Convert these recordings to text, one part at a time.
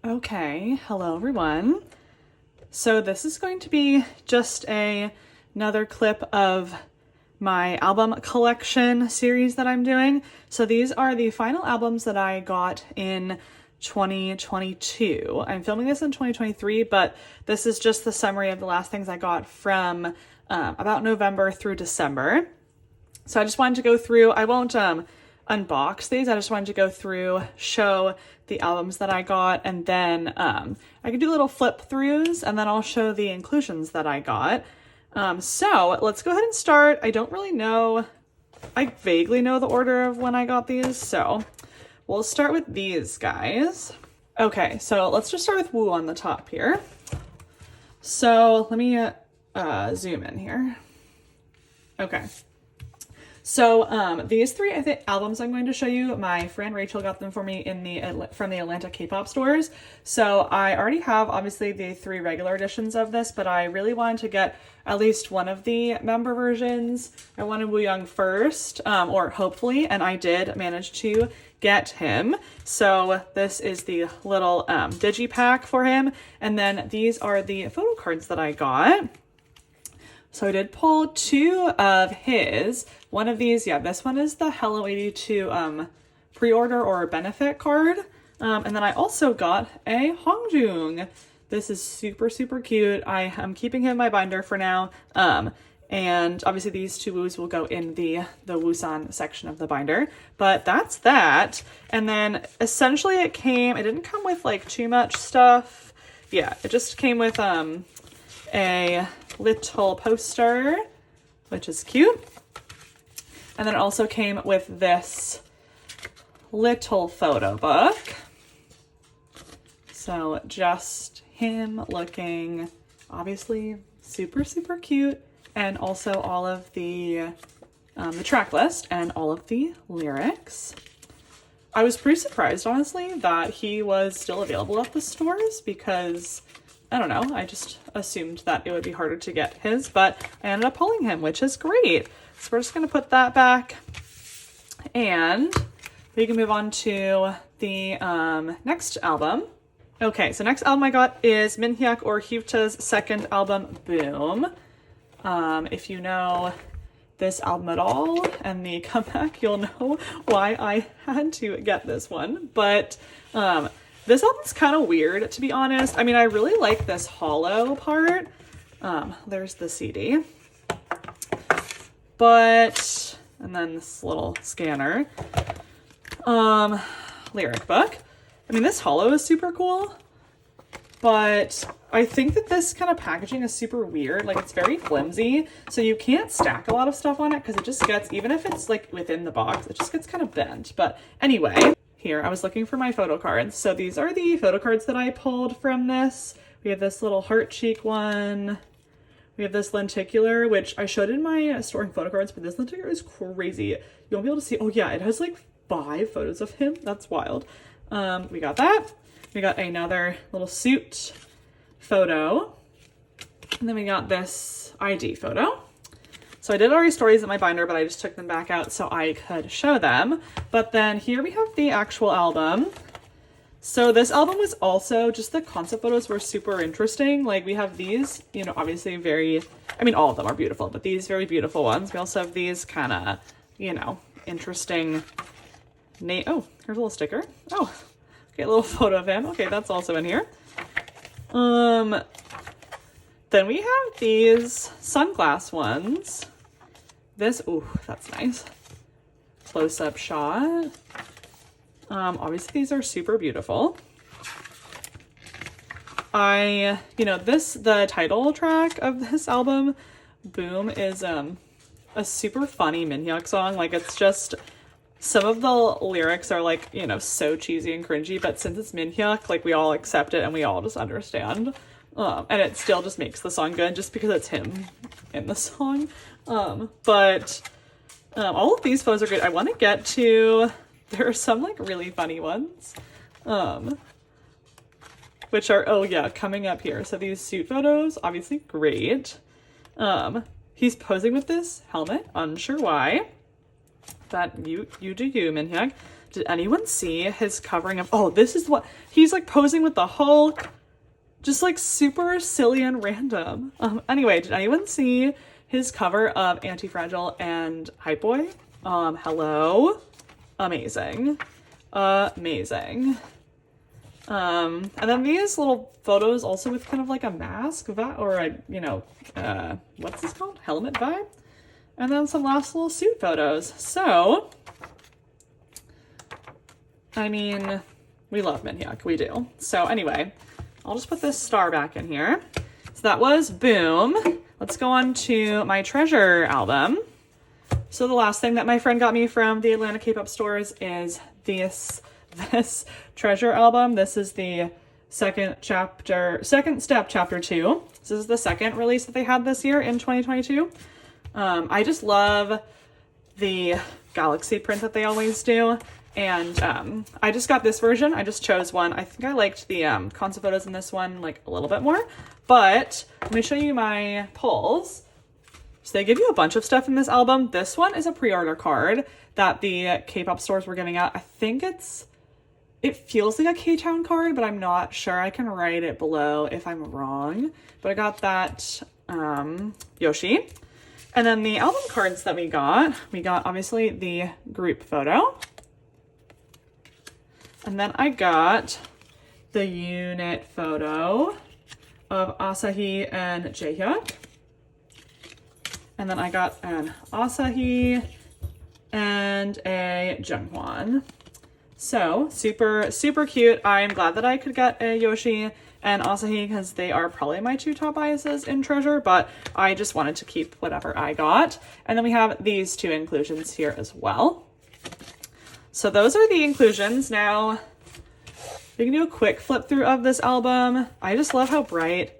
Okay, hello everyone. So this is going to be just another clip of my album collection series that I'm doing. So these are the final albums that I got in 2022. I'm filming this in 2023, but this is just the summary of the last things I got from about November through December. So I just wanted to go through, I won't unbox these, I just wanted to go through, show the albums that I got, and then I can do little flip throughs, and then I'll show the inclusions that I got. So let's go ahead and start. I don't really know, I vaguely know the order of when I got these, so we'll start with these guys. Okay, so let's just start with Woo on the top here. So let me zoom in here. Okay. So these three albums I'm going to show you, my friend Rachel got them for me from the Atlanta K-pop stores. So I already have obviously the 3 regular editions of this, but I really wanted to get at least one of the member versions. I wanted Wooyoung first, or hopefully, and I did manage to get him. So this is the little digipack for him, and then these are the photo cards that I got. So I did pull 2 of his. One of these, yeah, this one is the Hello 82 pre-order or benefit card. And then I also got a Hongjoong. This is super, super cute. I am keeping him in my binder for now. And obviously these 2 woos will go in the Woosan section of the binder. But that's that. And then essentially it didn't come with like too much stuff. Yeah, it just came with a little poster, which is cute. And then it also came with this little photo book. So just him looking obviously super, super cute. And also all of the track list and all of the lyrics. I was pretty surprised, honestly, that he was still available at the stores because I don't know, I just assumed that it would be harder to get his, but I ended up pulling him, which is great. So we're just going to put that back, and we can move on to the next album. Okay, so next album I got is Minhyuk or Hyuta's second album, Boom. If you know this album at all and the comeback, you'll know why I had to get this one, but this album's kind of weird, to be honest. I mean, I really like this hollow part. There's the CD. But, and then this little scanner. Lyric book. I mean, this hollow is super cool. But I think that this kind of packaging is super weird. Like, it's very flimsy. So you can't stack a lot of stuff on it because it just gets, even if it's like within the box, it just gets kind of bent. But anyway. Here, I was looking for my photo cards. So these are the photo cards that I pulled from this. We have this little heart cheek one. We have this lenticular, which I showed in my storing photo cards, but this lenticular is crazy. You won't be able to see. Oh yeah, it has like 5 photos of him. That's wild. We got that. We got another little suit photo. And then we got this ID photo. So I did already stories in my binder, but I just took them back out so I could show them. But then here we have the actual album. So this album was also, just the concept photos were super interesting. Like we have these, you know, obviously I mean, all of them are beautiful, but these very beautiful ones. We also have these kind of, you know, interesting oh, here's a little sticker. Oh, okay, a little photo of him. Okay, that's also in here. Then we have these sunglass ones. Ooh, that's nice. Close-up shot. Obviously these are super beautiful. The title track of this album, Boom, is a super funny Minhyuk song. Like, it's just, some of the lyrics are like, you know, so cheesy and cringy, but since it's Minhyuk, like, we all accept it and we all just understand. And it still just makes the song good just because it's him in the song. But all of these photos are great. I want to get to, there are some like really funny ones, which are, oh yeah, coming up here. So these suit photos, obviously great. He's posing with this helmet, unsure why. That you do you, Minhyuk. did anyone see his covering of, oh, this is what, he's like posing with the Hulk. Just like super silly and random. Anyway, did anyone see his cover of Anti-Fragile and Hype Boy? Hello? Amazing. Amazing. And then these little photos also with kind of like a mask or a, you know, what's this called? Helmet vibe. And then some last little suit photos. So, I mean, we love Minhyuk, we do. So anyway, I'll just put this star back in here. So that was Boom. Let's go on to my Treasure album. So the last thing that my friend got me from the Atlanta K-pop stores is this Treasure album. This is the second step, chapter 2. This is the second release that they had this year in 2022. I just love the galaxy print that they always do. And I just got this version. I just chose one. I think I liked the concept photos in this one like a little bit more. But let me show you my pulls. So they give you a bunch of stuff in this album. This one is a pre-order card that the K-pop stores were giving out. I think it feels like a K-Town card, but I'm not sure. I can write it below if I'm wrong. But I got that Yoshi. And then the album cards that we got obviously the group photo. And then I got the unit photo of Asahi and Jaehyuk. And then I got an Asahi and a Jungwon. So super, super cute. I'm glad that I could get a Yoshi and Asahi because they are probably my two top biases in Treasure, but I just wanted to keep whatever I got. And then we have these two inclusions here as well. So those are the inclusions. Now, we can do a quick flip through of this album. I just love how bright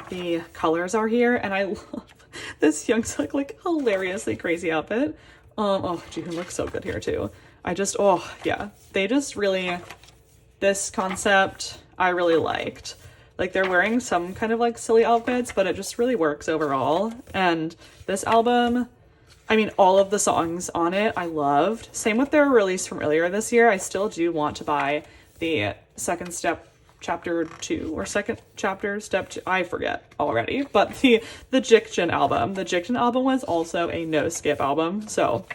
the colors are here, and I love this Youngsuk like hilariously crazy outfit. Oh, Jihoon looks so good here too. Oh yeah, they just really, this concept I really liked. Like they're wearing some kind of like silly outfits, but it just really works overall. And this album, I mean, all of the songs on it I loved. Same with their release from earlier this year. I still do want to buy the second step chapter 2 or second chapter step 2. I forget already. But the Jikjin album. The Jikjin album was also a no skip album. So,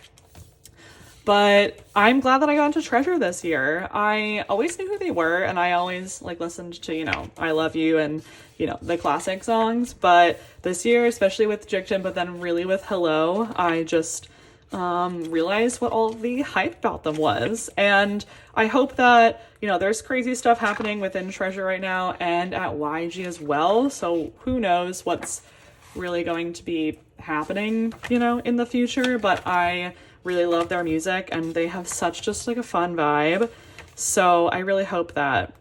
but I'm glad that I got into Treasure this year. I always knew who they were, and I always like listened to, you know, I Love You and, you know, the classic songs. But this year, especially with Jikjin, but then really with Hello, I just realized what all the hype about them was. And I hope that, you know, there's crazy stuff happening within Treasure right now and at YG as well. So who knows what's really going to be happening, you know, in the future. But I really love their music and they have such just like a fun vibe. So I really hope that,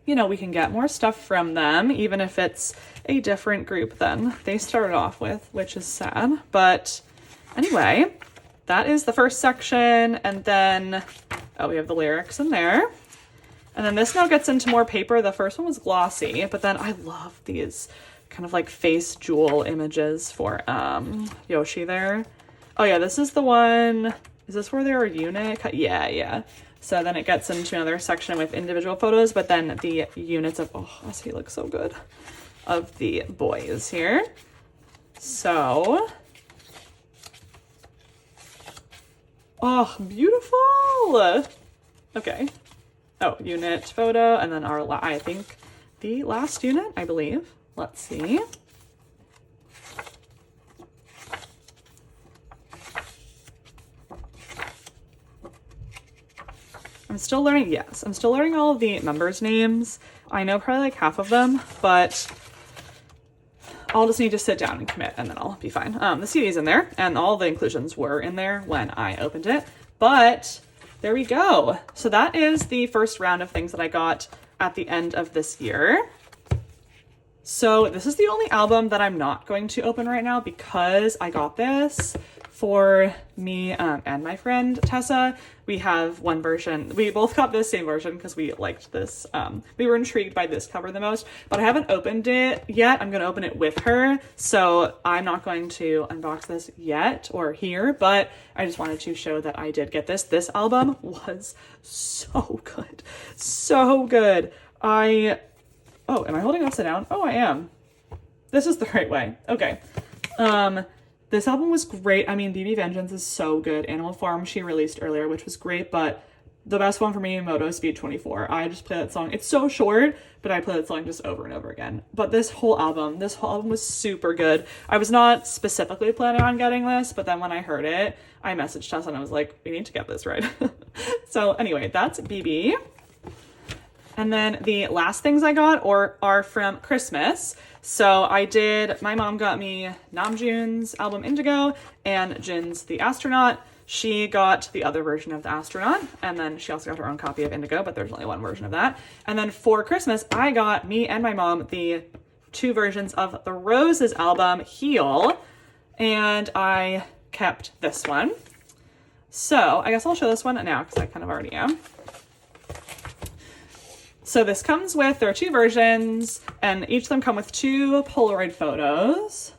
you know, we can get more stuff from them, even if it's a different group than they started off with, which is sad. But anyway, that is the first section. And then, oh, we have the lyrics in there. And then this now gets into more paper. The first one was glossy, but then I love these kind of like face jewel images for Yoshi there. Oh yeah, this is the one. Is this where they're a unit? Yeah. So then it gets into another section with individual photos, but then the units of, oh, he looks so good, of the boys here. So, oh, beautiful. Okay. Oh, unit photo, and then I think the last unit, I believe. Let's see. I'm still learning, yes, I'm still learning all of the members' names. I know probably like half of them, but I'll just need to sit down and commit and then I'll be fine. The CD's in there and all the inclusions were in there when I opened it, but there we go. So that is the first round of things that I got at the end of this year. So this is the only album that I'm not going to open right now because I got this for me and my friend Tessa, we have one version. We both got this same version because we liked this. We were intrigued by this cover the most, but I haven't opened it yet. I'm going to open it with her, so I'm not going to unbox this yet or here, but I just wanted to show that I did get this. This album was so good. So good. Oh, am I holding upside down? Oh, I am. This is the right way. Okay. This album was great. I mean, Bibi Vengeance is so good. Animal Farm she released earlier, which was great, but the best one for me, Moto Speed 24. I just play that song. It's so short, but I play that song just over and over again. But this whole album was super good. I was not specifically planning on getting this, but then when I heard it, I messaged Tessa and I was like, we need to get this, right? So anyway, that's Bibi. And then the last things I got are from Christmas. So my mom got me Namjoon's album Indigo and Jin's The Astronaut. She got the other version of The Astronaut, and then she also got her own copy of Indigo, but there's only one version of that. And then for Christmas, I got me and my mom the 2 versions of the Roses album, Heal, and I kept this one. So I guess I'll show this one now because I kind of already am. So this comes with, there are 2 versions, and each of them come with 2 Polaroid photos.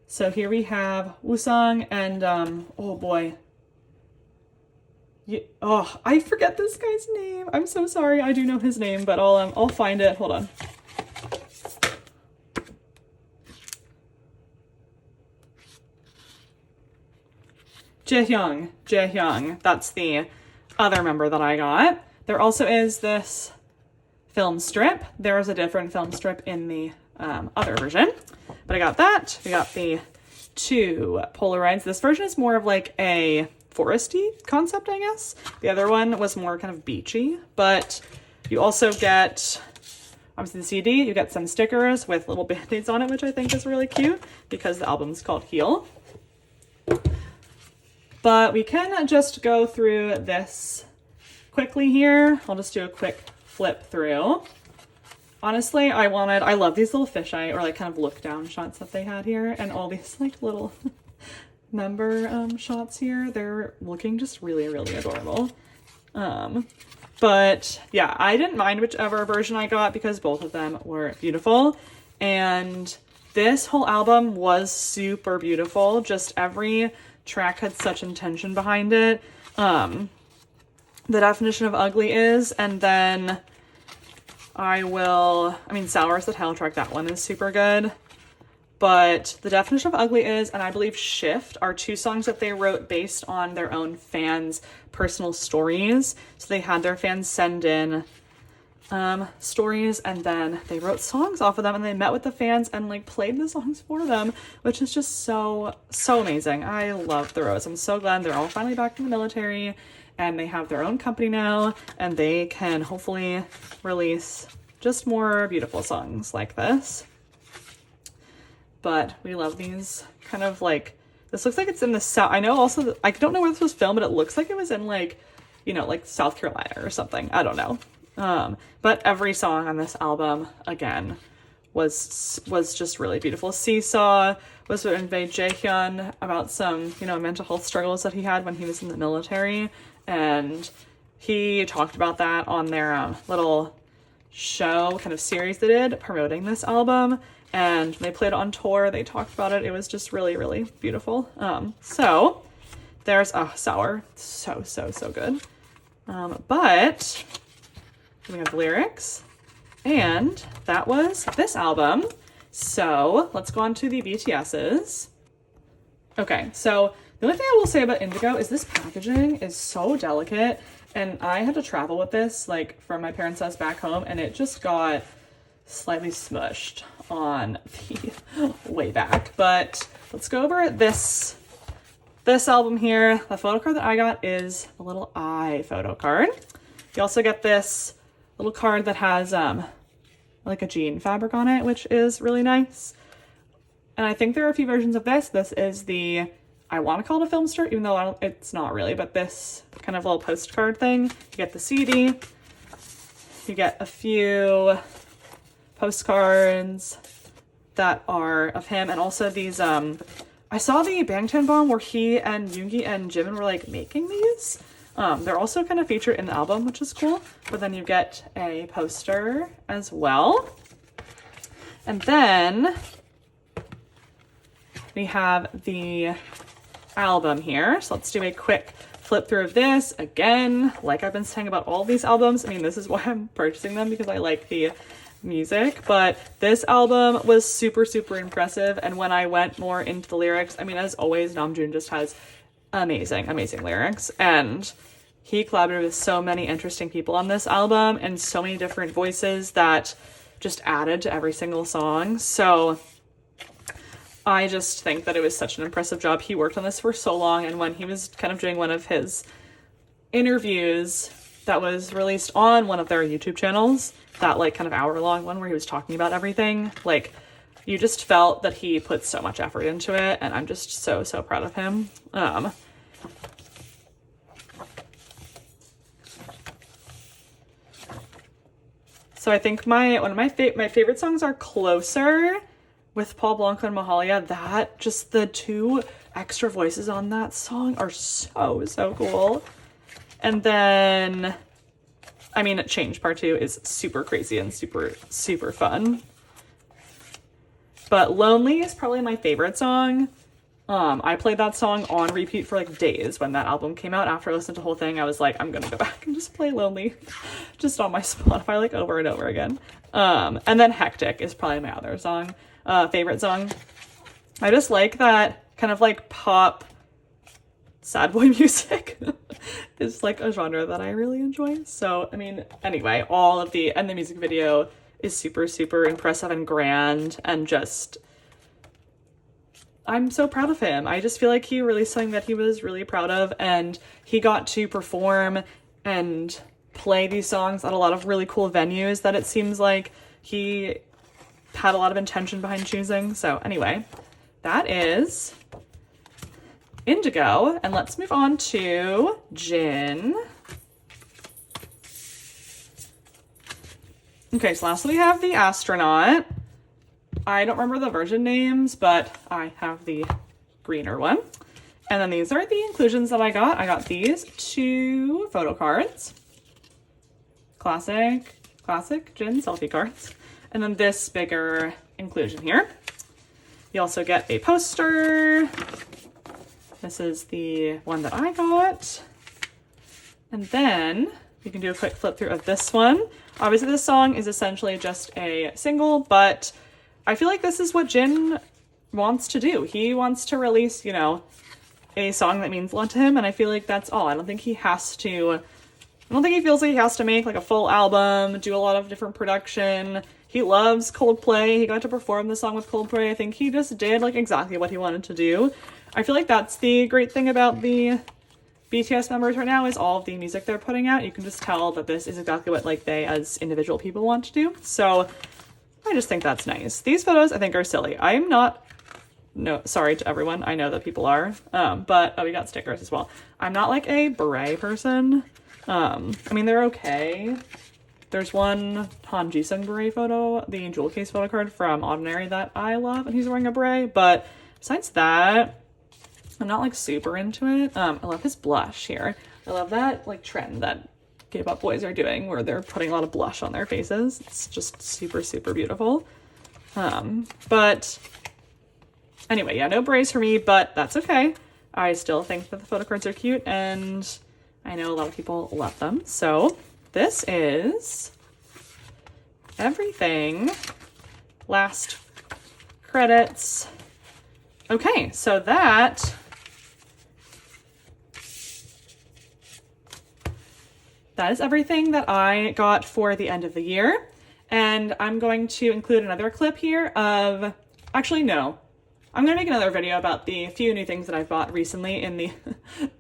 So here we have Woosung and, oh boy. I forget this guy's name. I'm so sorry. I do know his name, but I'll find it. Hold on. Jaehyung. That's the other member that I got. There also is this film strip. There is a different film strip in the other version, but I got that. We got the 2 Polaroids. This version is more of like a foresty concept, I guess. The other one was more kind of beachy, but you also get, obviously the CD, you get some stickers with little band-aids on it, which I think is really cute because the album's called Heal. But we can just go through this quickly here. I'll just do a quick flip through. Honestly, I love these little fisheye or like kind of look down shots that they had here, and all these like little member shots here. They're looking just really, really adorable. But yeah, I didn't mind whichever version I got because both of them were beautiful. And this whole album was super beautiful. Just every track had such intention behind it. The definition of ugly is, and then Sour as the title track, that one is super good. But the definition of ugly is, and I believe Shift, are 2 songs that they wrote based on their own fans' personal stories. So they had their fans send in stories, and then they wrote songs off of them, and they met with the fans and like played the songs for them, which is just so amazing. I love the Rose. I'm so glad they're all finally back in the military and they have their own company now, and they can hopefully release just more beautiful songs like this. But we love these kind of like, this looks like it's in the South. I know also, I don't know where this was filmed, but it looks like it was in like, like South Carolina or something. I don't know. But every song on this album, again, was just really beautiful. Seesaw was written by Jaehyun about some, mental health struggles that he had when he was in the military. And he talked about that on their little show kind of series they did promoting this album. And they played it on tour. They talked about it. It was just really, really beautiful. So there's Sour. So good. But we have the lyrics. And that was this album. So let's go on to the BTS's. Okay, so the only thing I will say about Indigo is this packaging is so delicate. And I had to travel with this, like, from my parents' house back home, and it just got slightly smushed on the way back. But let's go over this album here. The photo card that I got is a little eye photo card. You also get this little card that has like a jean fabric on it, which is really nice. And I think there are a few versions of this. This is I want to call it a film strip, even though it's not really, but this kind of little postcard thing. You get the CD, you get a few postcards that are of him, and also these I saw the Bangtan Bomb where he and Yoongi and Jimin were like making these. They're also kind of featured in the album, which is cool. But then you get a poster as well. And then we have the album here. So let's do a quick flip through of this. Again, like I've been saying about all these albums, I mean, this is why I'm purchasing them, because I like the music, but this album was super, super impressive. And when I went more into the lyrics, I mean, as always, Namjoon just has amazing, amazing lyrics, and he collaborated with so many interesting people on this album and so many different voices that just added to every single song. So I just think that it was such an impressive job. He worked on this for so long, and when he was kind of doing one of his interviews that was released on one of their YouTube channels, that like kind of hour-long one where he was talking about everything, like you just felt that he put so much effort into it, and I'm just so, so proud of him. So I think one of my favorite songs are Closer with Paul Blanco and Mahalia. That, just the two extra voices on that song are so, so cool. And then, I mean, Change Part 2 is super crazy and super, super fun. But Lonely is probably my favorite song. I played that song on repeat for like days when that album came out. After I listened to the whole thing, I was like, I'm gonna go back and just play Lonely just on my Spotify like over and over again. And then Hectic is probably my other song, favorite song. I just like that kind of like pop sad boy music is like a genre that I really enjoy. So, I mean, anyway, and the music video is super, super impressive and grand, and just, I'm so proud of him. I just feel like he released something that he was really proud of, and he got to perform and play these songs at a lot of really cool venues that it seems like he had a lot of intention behind choosing. So anyway, that is Indigo, and let's move on to Jin. Okay, so lastly we have the Astronaut. I don't remember the version names, but I have the greener one. And then these are the inclusions that I got. I got these 2 photo cards. Classic Jin selfie cards. And then this bigger inclusion here. You also get a poster. This is the one that I got. And then you can do a quick flip through of this one. Obviously this song is essentially just a single, but I feel like this is what Jin wants to do. He wants to release, you know, a song that means a lot to him, and I feel like that's all. I don't think he feels like he has to make like a full album, do a lot of different production. He loves Coldplay. He got to perform the song with Coldplay. I think he just did like exactly what he wanted to do. I feel like that's the great thing about the BTS members right now, is all of the music they're putting out. You can just tell that this is exactly what like they as individual people want to do. So I just think that's nice. These photos I think are silly. I'm not, no, sorry to everyone. I know that people are, but we got stickers as well. I'm not like a beret person. I mean, they're okay. There's one Han Ji-sung beret photo, the jewel case photo card from Ordinary that I love, and he's wearing a beret. But besides that, I'm not like super into it. I love his blush here. I love that like trend that K-pop boys are doing where they're putting a lot of blush on their faces. It's just super, super beautiful. But anyway, yeah, no berets for me, but that's okay. I still think that the photo cards are cute, and I know a lot of people love them. So this is everything. Last credits. Okay, so that is everything that I got for the end of the year. And I'm going to include another clip here of, actually no, I'm going to make another video about the few new things that I've bought recently in the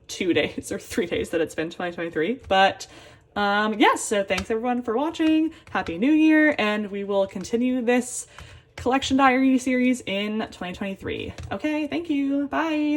2 days or 3 days that it's been 2023. But yes, so thanks everyone for watching. Happy New Year, and we will continue this collection diary series in 2023. Okay, thank you. Bye.